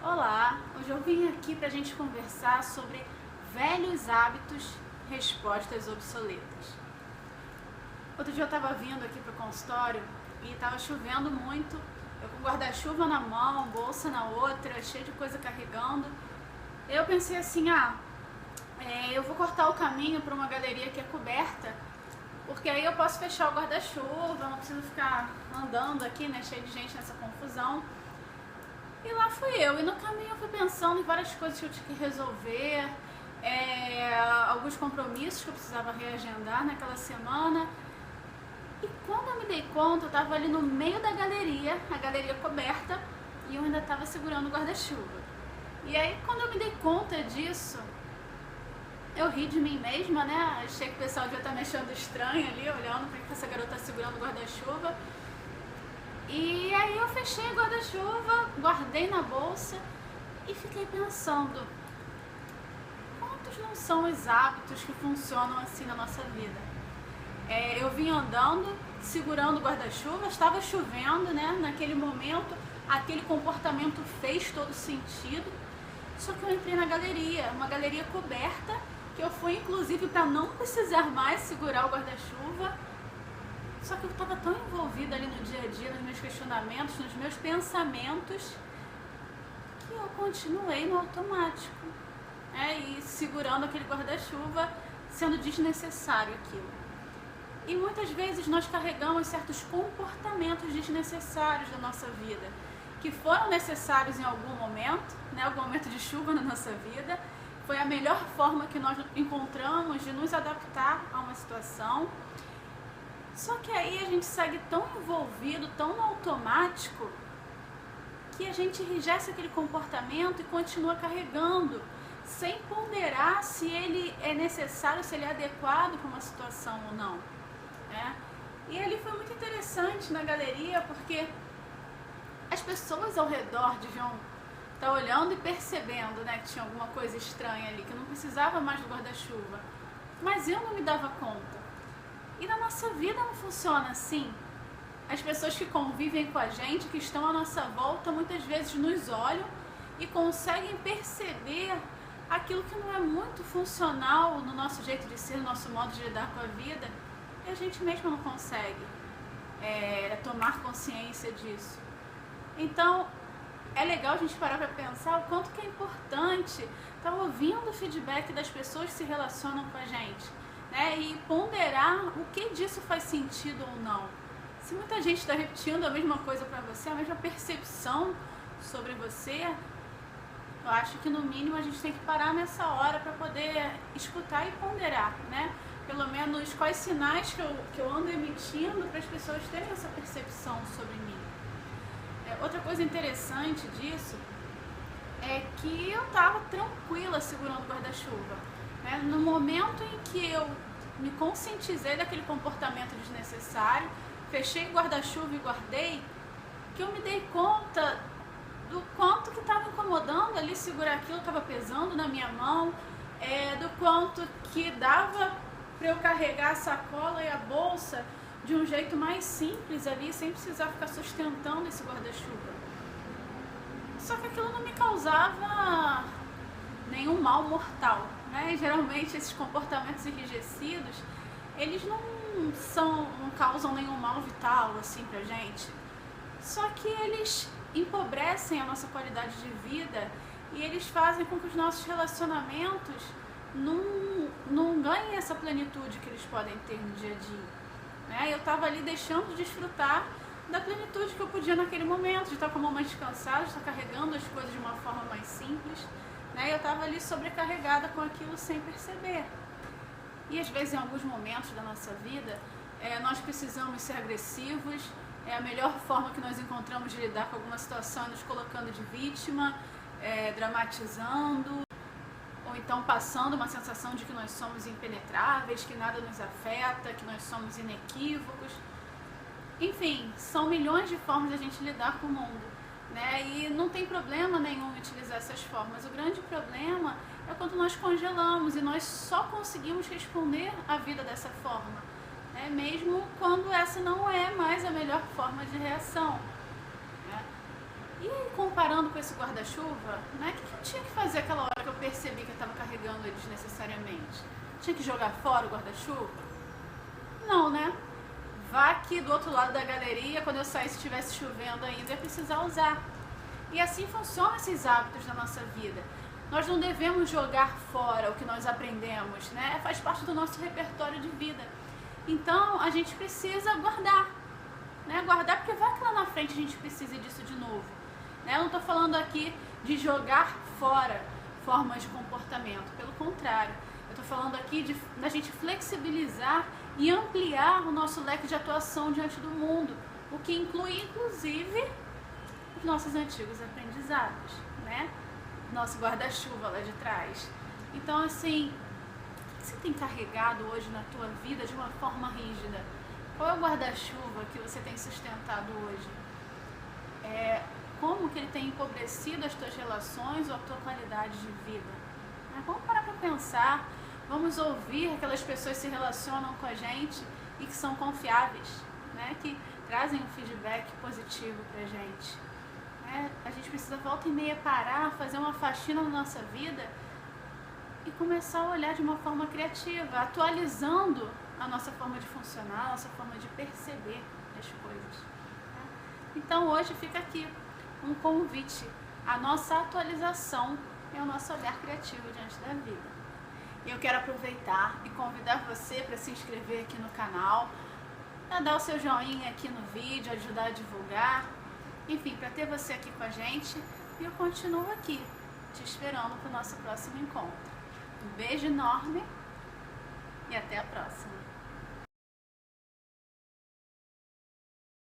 Olá, hoje eu vim aqui para a gente conversar sobre velhos hábitos, respostas obsoletas. Outro dia eu estava vindo aqui para o consultório e estava chovendo muito, eu com guarda-chuva na mão, bolsa na outra, cheio de coisa carregando. Eu pensei assim, eu vou cortar o caminho para uma galeria que é coberta, porque aí eu posso fechar o guarda-chuva, não preciso ficar andando aqui, né, cheio de gente nessa confusão. E lá fui eu, e no caminho eu fui pensando em várias coisas que eu tinha que resolver, alguns compromissos que eu precisava reagendar naquela semana. E quando eu me dei conta, eu estava ali no meio da galeria, a galeria coberta, e eu ainda estava segurando o guarda-chuva. E aí quando eu me dei conta disso, eu ri de mim mesma, né? Achei que o pessoal devia estar me achando estranha ali, olhando para que essa garota está segurando o guarda-chuva. E aí eu fechei o guarda-chuva, guardei na bolsa e fiquei pensando, quantos não são os hábitos que funcionam assim na nossa vida? Eu vim andando, segurando o guarda-chuva, estava chovendo, né? Naquele momento, aquele comportamento fez todo sentido, só que eu entrei na galeria, uma galeria coberta, que eu fui inclusive para não precisar mais segurar o guarda-chuva. Só que eu estava tão envolvida ali no dia a dia, nos meus questionamentos, nos meus pensamentos, que eu continuei no automático, e segurando aquele guarda-chuva, sendo desnecessário aquilo. E muitas vezes nós carregamos certos comportamentos desnecessários da nossa vida, que foram necessários em algum momento, né, algum momento de chuva na nossa vida, foi a melhor forma que nós encontramos de nos adaptar a uma situação. Só que aí a gente segue tão envolvido, tão no automático, que a gente enrijece aquele comportamento e continua carregando, sem ponderar se ele é necessário, se ele é adequado para uma situação ou não. E ali foi muito interessante na galeria, porque as pessoas ao redor deviam estar olhando e percebendo, né, que tinha alguma coisa estranha ali, que eu não precisava mais do guarda-chuva, mas eu não me dava conta. E na nossa vida não funciona assim. As pessoas que convivem com a gente, que estão à nossa volta, muitas vezes nos olham e conseguem perceber aquilo que não é muito funcional no nosso jeito de ser, no nosso modo de lidar com a vida, e a gente mesmo não consegue tomar consciência disso. Então, é legal a gente parar para pensar o quanto que é importante estar ouvindo o feedback das pessoas que se relacionam com a gente. E ponderar o que disso faz sentido ou não. Se muita gente está repetindo a mesma coisa para você, a mesma percepção sobre você, eu acho que no mínimo a gente tem que parar nessa hora para poder escutar e ponderar, né? Pelo menos quais sinais que eu ando emitindo para as pessoas terem essa percepção sobre mim. Outra coisa interessante disso é que eu estava tranquila segurando o guarda-chuva. No momento em que eu me conscientizei daquele comportamento desnecessário, fechei o guarda-chuva e guardei, que eu me dei conta do quanto que estava incomodando ali segurar aquilo, estava pesando na minha mão, do quanto que dava para eu carregar a sacola e a bolsa de um jeito mais simples ali, sem precisar ficar sustentando esse guarda-chuva. Só que aquilo não me causava nenhum mal mortal. Geralmente esses comportamentos enrijecidos, eles não causam nenhum mal vital assim pra gente, só que eles empobrecem a nossa qualidade de vida e eles fazem com que os nossos relacionamentos não ganhem essa plenitude que eles podem ter no dia a dia. Eu estava ali deixando de desfrutar da plenitude que eu podia naquele momento, de estar com a mão mais descansada, de estar carregando as coisas de uma forma mais simples. Eu estava ali sobrecarregada com aquilo sem perceber. E às vezes em alguns momentos da nossa vida, nós precisamos ser agressivos, a melhor forma que nós encontramos de lidar com alguma situação é nos colocando de vítima, dramatizando, ou então passando uma sensação de que nós somos impenetráveis, que nada nos afeta, que nós somos inequívocos. Enfim, são milhões de formas de a gente lidar com o mundo. E não tem problema nenhum em utilizar essas formas. O grande problema é quando nós congelamos e nós só conseguimos responder à vida dessa forma, mesmo quando essa não é mais a melhor forma de reação. E aí, comparando com esse guarda-chuva, né, o que eu tinha que fazer aquela hora que eu percebi que eu estava carregando ele desnecessariamente? Tinha que jogar fora o guarda-chuva? Não, né? Vá aqui do outro lado da galeria, quando eu sair, se estivesse chovendo ainda, eu ia precisar usar. E assim funcionam esses hábitos na nossa vida. Nós não devemos jogar fora o que nós aprendemos, né? Faz parte do nosso repertório de vida. Então, a gente precisa guardar, né? Guardar, porque vai que lá na frente a gente precise disso de novo. Né? Eu não estou falando aqui de jogar fora formas de comportamento, pelo contrário. Eu estou falando aqui da gente flexibilizar e ampliar o nosso leque de atuação diante do mundo, o que inclui, inclusive, os nossos antigos aprendizados, né? Nosso guarda-chuva lá de trás. Então, assim, o que você tem carregado hoje na tua vida de uma forma rígida? Qual é o guarda-chuva que você tem sustentado hoje? Como que ele tem empobrecido as tuas relações ou a tua qualidade de vida? Vamos parar para pensar, vamos ouvir aquelas pessoas que se relacionam com a gente e que são confiáveis, né? Que trazem um feedback positivo para a gente. A gente precisa volta e meia parar, fazer uma faxina na nossa vida e começar a olhar de uma forma criativa, atualizando a nossa forma de funcionar, a nossa forma de perceber as coisas. Então hoje fica aqui um convite à nossa atualização e ao nosso olhar criativo diante da vida. Eu quero aproveitar e convidar você para se inscrever aqui no canal, para dar o seu joinha aqui no vídeo, ajudar a divulgar, enfim, para ter você aqui com a gente. E eu continuo aqui, te esperando para o nosso próximo encontro. Um beijo enorme e até a próxima!